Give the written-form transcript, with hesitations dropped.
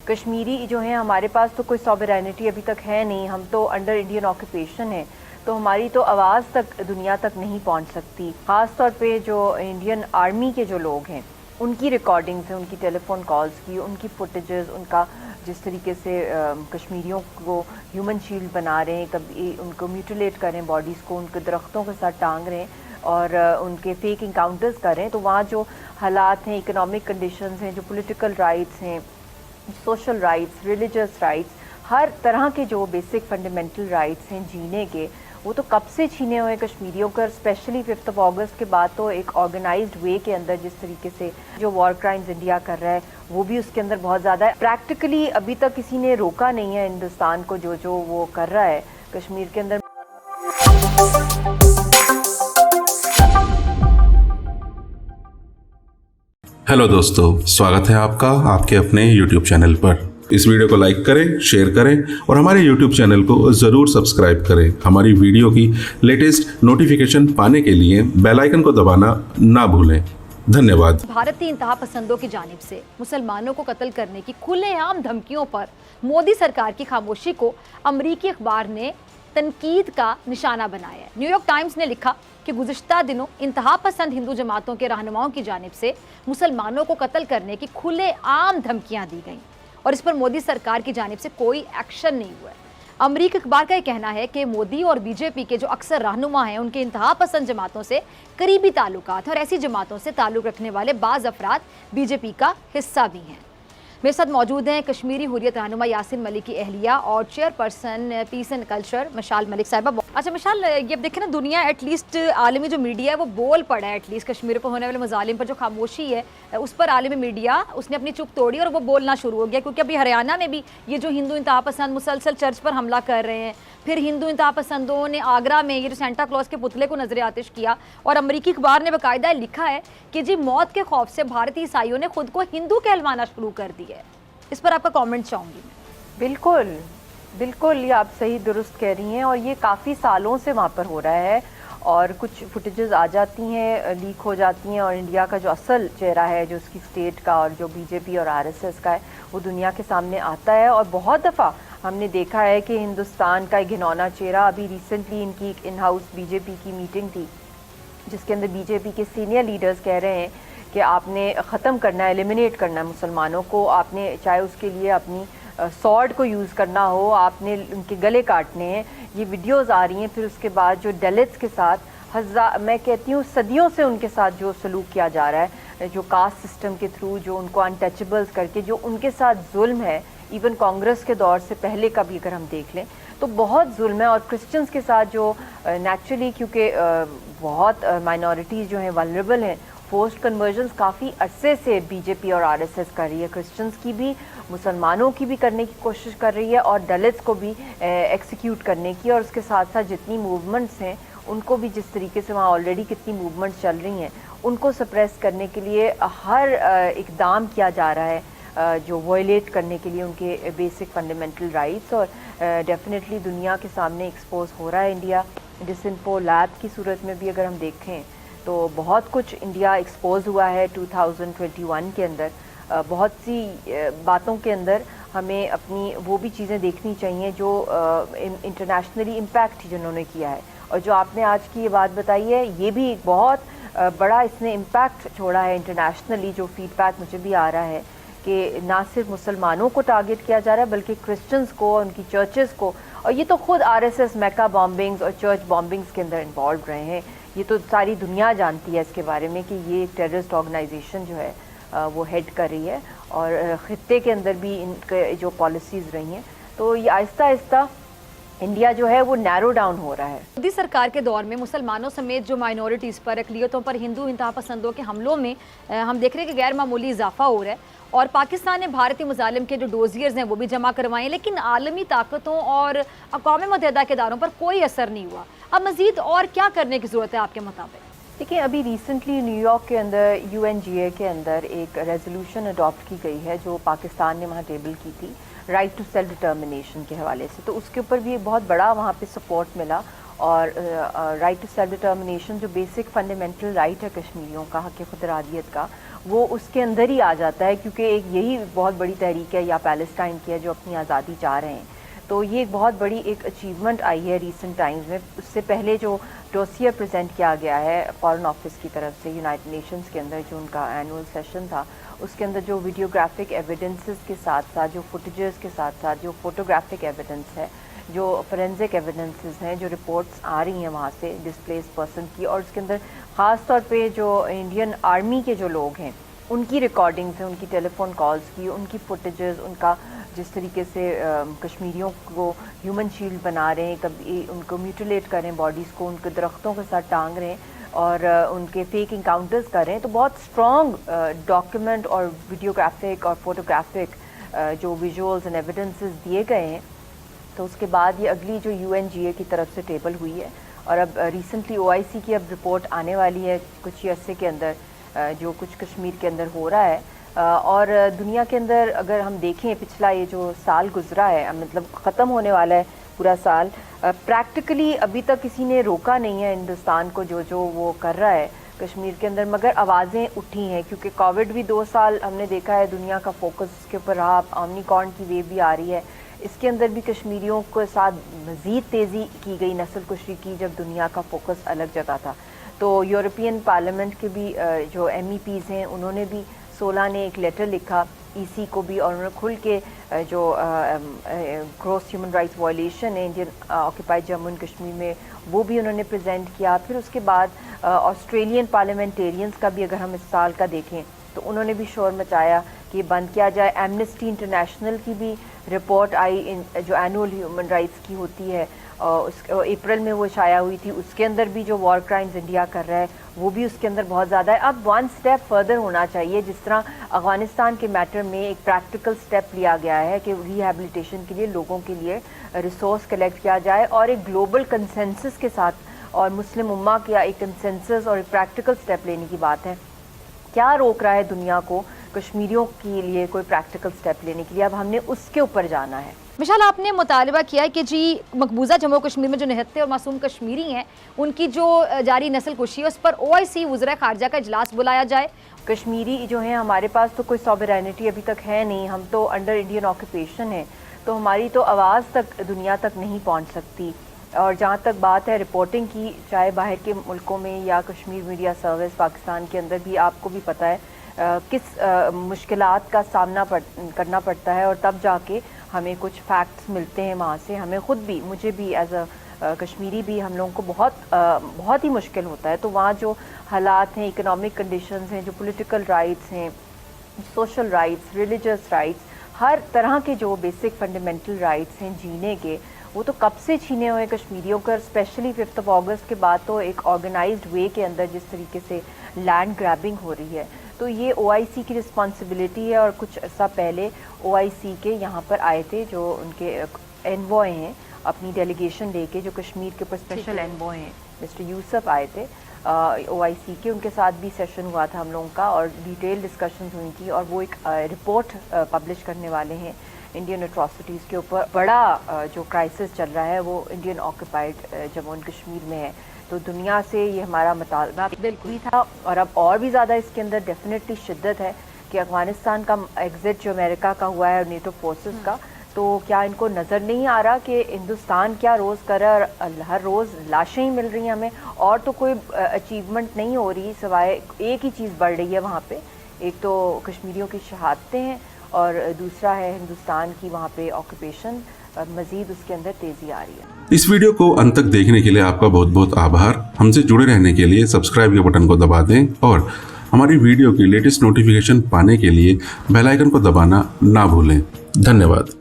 کشمیری جو ہیں ہمارے پاس تو کوئی سوورینٹی ابھی تک ہے نہیں، ہم تو انڈر انڈین آکوپیشن ہیں، تو ہماری تو آواز تک دنیا تک نہیں پہنچ سکتی. خاص طور پہ جو انڈین آرمی کے جو لوگ ہیں ان کی ریکارڈنگز ہیں، ان کی ٹیلی فون کالز کی، ان کی فوٹیجز، ان کا جس طریقے سے کشمیریوں کو ہیومن شیلڈ بنا رہے ہیں، کبھی ان کو میوٹیلیٹ کر رہے ہیں باڈیز کو، ان کے درختوں کے ساتھ ٹانگ رہے ہیں اور ان کے فیک انکاؤنٹرز کر رہے ہیں. تو وہاں جو حالات ہیں، اکنامک کنڈیشنز ہیں، جو پولیٹیکل رائٹس ہیں، سوشل رائٹس، ریلیجس رائٹس، ہر طرح کے جو بیسک فنڈامنٹل رائٹس ہیں جینے کے، وہ تو کب سے چھینے ہوئے کشمیریوں کا. اسپیشلی 5 اگست کے بعد تو ایک آرگنائزڈ وے کے اندر جس طریقے سے جو وار کرائمز انڈیا کر رہا ہے وہ بھی اس کے اندر بہت زیادہ ہے. پریکٹیکلی ابھی تک کسی نے روکا نہیں ہے ہندوستان کو جو وہ کر رہا ہے کشمیر کے اندر. ہیلو دوستو، سواگت ہے آپ کا آپ کے اپنے یوٹیوب چینل پر. اس ویڈیو کو لائک کریں، شیئر کریں اور ہمارے یوٹیوب چینل کو ضرور سبسکرائب کریں. ہماری ویڈیو کی لیٹسٹ نوٹیفیکیشن پانے کے لیے بیل آئیکن کو دبانا نہ بھولیں. دھنیہ واد. بھارتی انتہا پسندوں کی جانب سے مسلمانوں کو قتل کرنے کی کھلے عام دھمکیوں پر مودی سرکار کی خاموشی کو امریکی اخبار نے تنقید کا نشانہ بنایا ہے. نیو یارک ٹائمز نے لکھا کہ گزشتہ دنوں انتہا پسند ہندو جماعتوں کے رہنماؤں کی جانب سے مسلمانوں کو قتل کرنے کی کھلے عام دھمکیاں دی گئیں اور اس پر مودی سرکار کی جانب سے کوئی ایکشن نہیں ہوا ہے. امریکی اخبار کا یہ کہنا ہے کہ مودی اور بی جے پی کے جو اکثر رہنما ہیں ان کے انتہا پسند جماعتوں سے قریبی تعلقات ہیں اور ایسی جماعتوں سے تعلق رکھنے والے بعض افراد بی جے پی کا حصہ بھی ہیں. میرے ساتھ موجود ہیں کشمیری حریت رہنما یاسین ملک کی اہلیہ اور chairperson peace and culture Mishal Malik صاحبہ. اچھا مشال، یہ دیکھیں نا، دنیا ایٹ لیسٹ عالمی جو میڈیا ہے وہ بول پڑا ہے ایٹ لیسٹ کشمیر پر ہونے والے مظالم پر جو خاموشی ہے اس پر عالمی میڈیا اس نے اپنی چپ توڑی اور وہ بولنا شروع ہو گیا. کیونکہ ابھی ہریانہ میں بھی یہ جو ہندو انتہا پسند مسلسل چرچ پر حملہ کر رہے ہیں، پھر ہندو انتہا پسندوں نے آگرہ میں یہ جو سینٹا کلوز کے پتلے کو نظر آتش کیا اور امریکی اخبار نے باقاعدہ لکھا ہے کہ جی موت کے خوف سے بھارتی عیسائیوں نے خود کو ہندو کہلوانا شروع کر دیا ہے. اس پر آپ کا کامنٹ چاہوں گی میں. بالکل یہ آپ صحیح درست کہہ رہی ہیں اور یہ کافی سالوں سے وہاں پر ہو رہا ہے اور کچھ فوٹیجز آ جاتی ہیں، لیک ہو جاتی ہیں اور انڈیا کا جو اصل چہرہ ہے جو اس کی اسٹیٹ کا اور جو بی جے پی اور آر ایس ایس کا ہے وہ دنیا کے سامنے آتا ہے. اور بہت دفعہ ہم نے دیکھا ہے کہ ہندوستان کا ایک گھنونا چہرہ، ابھی ریسنٹلی ان کی ان ہاؤس بی جے پی کی میٹنگ تھی جس کے اندر بی جے پی کے سینئر لیڈرز کہہ رہے ہیں کہ آپ نے ختم کرنا ہے، ایلیمینیٹ کرنا ہے مسلمانوں کو، آپ نے چاہے اس کے لیے اپنی سورڈ کو یوز کرنا ہو، آپ نے ان کے گلے کاٹنے ہیں. یہ ویڈیوز آ رہی ہیں. پھر اس کے بعد جو دلتس کے ساتھ میں کہتی ہوں صدیوں سے ان کے ساتھ جو سلوک کیا جا رہا ہے، جو کاسٹ سسٹم کے تھرو جو ان کو انٹچیبلز کر کے جو ان کے ساتھ ظلم ہے، ایون کانگریس کے دور سے پہلے کا بھی اگر ہم دیکھ لیں تو بہت ظلم ہے. اور کرسچنز کے ساتھ جو نیچرلی کیونکہ بہت مائنورٹیز جو ہیں ولنریبل ہیں، فورسڈ کنورژنز کافی عرصے سے بی جے پی اور آر ایس ایس کر رہی ہے، کرسچنز کی بھی، مسلمانوں کی بھی کرنے کی کوشش کر رہی ہے اور دلتس کو بھی ایکسیکیوٹ کرنے کی، اور اس کے ساتھ ساتھ جتنی موومنٹس ہیں ان کو بھی، جس طریقے سے وہاں آلریڈی کتنی موومنٹس چل رہی ہیں ان کو سپریس کرنے کے لیے ہر اقدام کیا جا رہا ہے جو وائلیٹ کرنے کے لیے ان کے بیسک فنڈامنٹل رائٹس. اور ڈیفینیٹلی دنیا کے سامنے ایکسپوز ہو رہا ہے انڈیا. ڈسنفو لیب کی صورت میں بھی اگر ہم دیکھیں تو بہت کچھ انڈیا ایکسپوز ہوا ہے 2021 کے اندر. بہت سی باتوں کے اندر ہمیں اپنی وہ بھی چیزیں دیکھنی چاہیے جو انٹرنیشنلی امپیکٹ جنہوں نے کیا ہے. اور جو آپ نے آج کی یہ بات بتائی ہے یہ بھی ایک بہت بڑا اس نے امپیکٹ چھوڑا ہے انٹرنیشنلی. جو فیڈ بیک مجھے بھی آ رہا ہے کہ نہ صرف مسلمانوں کو ٹارگٹ کیا جا رہا ہے بلکہ کرسچنز کو، ان کی چرچز کو. اور یہ تو خود آر ایس ایس میکا بامبنگز اور چرچ بامبنگز کے اندر انوالوڈ رہے ہیں. یہ تو ساری دنیا جانتی ہے اس کے بارے میں کہ یہ ٹیررسٹ آرگنائزیشن جو ہے وہ ہیڈ کر رہی ہے اور خطے کے اندر بھی ان کے جو پالیسیز رہی ہیں. تو یہ آہستہ آہستہ انڈیا جو ہے وہ نیرو ڈاؤن ہو رہا ہے. مودی سرکار کے دور میں مسلمانوں سمیت جو مائنورٹیز پر، اقلیتوں پر ہندو انتہا پسندوں کے حملوں میں ہم دیکھ رہے ہیں کہ غیر معمولی اضافہ ہو رہا ہے اور پاکستان نے بھارتی مظالم کے جو ڈوزیئرز ہیں وہ بھی جمع کروائے ہیں، لیکن عالمی طاقتوں اور اقوام متحدہ کے اداروں پر کوئی اثر نہیں ہوا. اب مزید اور کیا کرنے کی ضرورت ہے آپ کے مطابق؟ دیکھیں، ابھی ریسنٹلی نیو یارک کے اندر UNGA کے اندر ایک ریزولوشن اڈاپٹ کی گئی ہے جو پاکستان نے وہاں ٹیبل کی تھی، رائٹ ٹو سیلف ڈٹرمنیشن کے حوالے سے. تو اس کے اوپر بھی ایک بہت بڑا وہاں پہ سپورٹ ملا اور رائٹ ٹو سیلف ڈٹرمنیشن جو بیسک فنڈامنٹل رائٹ ہے کشمیریوں کا، حق خود ارادیت کا، وہ اس کے اندر ہی آ جاتا ہے، کیونکہ ایک یہی بہت بڑی تحریک ہے یا پیلسٹائن کی ہے جو اپنی آزادی چاہ رہے ہیں. تو یہ ایک بہت بڑی ایک اچیومنٹ آئی ہے ریسنٹ ٹائمز میں. اس سے پہلے جو ڈوسیئر پریزنٹ کیا گیا ہے فارن آفس کی طرف سے یونائٹڈ نیشنز کے اندر، جو ان کا اینول سیشن تھا، اس کے اندر جو ویڈیوگرافک ایویڈنسز کے ساتھ ساتھ، جو فوٹیجز کے ساتھ ساتھ جو فوٹوگرافک ایویڈنس ہے، جو فورینزک ایویڈنسز ہیں، جو رپورٹس آ رہی ہیں وہاں سے ڈسپلیس پرسن کی، اور اس کے اندر خاص طور پہ جو انڈین آرمی کے جو لوگ ہیں ان کی ریکارڈنگز ہیں، ان کی ٹیلی فون کالز کی، ان کی فوٹیجز، ان کا جس طریقے سے کشمیریوں کو ہیومن شیلڈ بنا رہے ہیں، کبھی ان کو میوٹیلیٹ کر رہے ہیں باڈیز کو، ان کے درختوں کے ساتھ ٹانگ رہے ہیں اور ان کے فیک انکاؤنٹرز کر رہے ہیں. تو بہت اسٹرانگ ڈاکیومنٹ اور ویڈیوگرافک اور فوٹوگرافک جو ویژولز اینڈ ایویڈنسز دیے گئے ہیں. تو اس کے بعد یہ اگلی جو UNGA کی طرف سے ٹیبل ہوئی ہے، اور اب ریسنٹلی OIC کی اب رپورٹ آنے والی ہے کچھ ہی عرصے کے اندر، جو کچھ کشمیر کے اندر ہو رہا ہے. اور دنیا کے اندر اگر ہم دیکھیں پچھلا یہ جو سال گزرا ہے، مطلب ختم ہونے والا ہے پورا سال، پریکٹیکلی ابھی تک کسی نے روکا نہیں ہے ہندوستان کو جو وہ کر رہا ہے کشمیر کے اندر، مگر آوازیں اٹھی ہیں کیونکہ کووڈ بھی 2 سال ہم نے دیکھا ہے دنیا کا فوکس اس کے اوپر رہا. اومنیکارن کی ویو بھی آ رہی ہے، اس کے اندر بھی کشمیریوں کے ساتھ مزید تیزی کی گئی نسل کشی کی، جب دنیا کا فوکس الگ جگہ تھا. تو یورپین پارلیمنٹ کے بھی جو MEPs ہیں انہوں نے بھی 16 نے ایک لیٹر لکھا EC کو بھی، اور انہوں نے کھل کے جو گروس ہیومن رائٹس وائلیشن ہے Indian occupied Jammu and Kashmir میں، وہ بھی انہوں نے پریزنٹ کیا. پھر اس کے بعد آسٹریلین پارلیمنٹیرینز کا بھی اگر ہم اس سال کا دیکھیں تو انہوں نے بھی شور مچایا کہ بند کیا جائے. ایمنسٹی انٹرنیشنل کی بھی رپورٹ آئی جو اینول ہیومن رائٹس کی ہوتی ہے، اپریل میں وہ شائع ہوئی تھی، اس کے اندر بھی جو وار کرائمز انڈیا کر رہا ہے وہ بھی اس کے اندر بہت زیادہ ہے. اب 1 اسٹیپ فردر ہونا چاہیے، جس طرح افغانستان کے میٹر میں ایک پریکٹیکل اسٹیپ لیا گیا ہے کہ ریہیبلیٹیشن کے لیے لوگوں کے لیے ریسورس کلیکٹ کیا جائے، اور ایک گلوبل کنسنسس کے ساتھ اور مسلم امہ کا ایک کنسنسس اور ایک پریکٹیکل اسٹیپ لینے کی بات ہے. کیا روک رہا ہے دنیا کو کشمیریوں کے لیے کوئی پریکٹیکل اسٹیپ لینے کے لیے؟ اب ہم نے اس کے اوپر جانا ہے. مشال، آپ نے مطالبہ کیا ہے کہ جی مقبوضہ جموں کشمیر میں جو نہتے اور معصوم کشمیری ہیں ان کی جو جاری نسل کشی ہے اس پر OIC وزراء خارجہ کا اجلاس بلایا جائے. کشمیری جو ہیں ہمارے پاس تو کوئی سوورینٹی ابھی تک ہے نہیں، ہم تو انڈر انڈین آکوپیشن ہیں، تو ہماری تو آواز تک دنیا تک نہیں پہنچ سکتی. اور جہاں تک بات ہے رپورٹنگ کی، چاہے باہر کے ملکوں میں یا کشمیر میڈیا سروس پاکستان کے اندر بھی، آپ کو بھی پتہ ہے کس مشکلات کا سامنا کرنا پڑتا ہے، اور تب جا کے ہمیں کچھ فیکٹس ملتے ہیں وہاں سے. ہمیں خود بھی، مجھے بھی ایز اے کشمیری بھی، ہم لوگوں کو بہت ہی مشکل ہوتا ہے. تو وہاں جو حالات ہیں، اکنامک کنڈیشنز ہیں، جو پولیٹیکل رائٹس ہیں، سوشل رائٹس، ریلیجس رائٹس، ہر طرح کے جو بیسک فنڈامنٹل رائٹس ہیں جینے کے، وہ تو کب سے چھینے ہوئے کشمیریوں کا. اسپیشلی 5 اگست کے بعد تو ایک آرگنائزڈ وے کے اندر جس طریقے سے لینڈ گریبنگ ہو رہی ہے، تو یہ OIC کی رسپانسبلٹی ہے. اور کچھ عرصہ پہلے OIC کے یہاں پر آئے تھے جو ان کے انوائے ہیں اپنی ڈیلیگیشن لے کے، جو کشمیر کے اوپر اسپیشل انوائے ہیں مسٹر یوسف آئے تھے OIC کے، ان کے ساتھ بھی سیشن ہوا تھا ہم لوگوں کا، اور ڈیٹیل ڈسکشنز ہوئی تھی. اور وہ ایک رپورٹ پبلش کرنے والے ہیں انڈین اٹراسٹیز کے اوپر. بڑا جو کرائسس چل رہا ہے وہ Indian occupied Jammu and Kashmir میں ہے. تو دنیا سے یہ ہمارا مطالبہ بالکل ہی تھا، اور اب اور بھی زیادہ اس کے اندر ڈیفینیٹلی شدت ہے کہ افغانستان کا ایگزٹ جو امریکہ کا ہوا ہے اور نیٹو فورسز کا، تو کیا ان کو نظر نہیں آ رہا کہ ہندوستان کیا روز کر رہا ہے؟ ہر روز لاشیں ہی مل رہی ہیں ہمیں، اور تو کوئی اچیومنٹ نہیں ہو رہی، سوائے ایک ہی چیز بڑھ رہی ہے وہاں پہ. ایک تو کشمیریوں کی شہادتیں ہیں، اور دوسرا ہے ہندوستان کی وہاں پہ آکوپیشن، مزید اس کے اندر تیزی آ رہی ہے. اس ویڈیو کو انت تک دیکھنے کے لیے آپ کا بہت بہت آبھار. ہم سے جڑے رہنے کے لیے سبسکرائب کے بٹن کو دبا دیں، اور ہماری ویڈیو کی لیٹسٹ نوٹیفیکیشن پانے کے لیے بیل آئیکن کو دبانا نہ بھولیں. دھنیہ واد.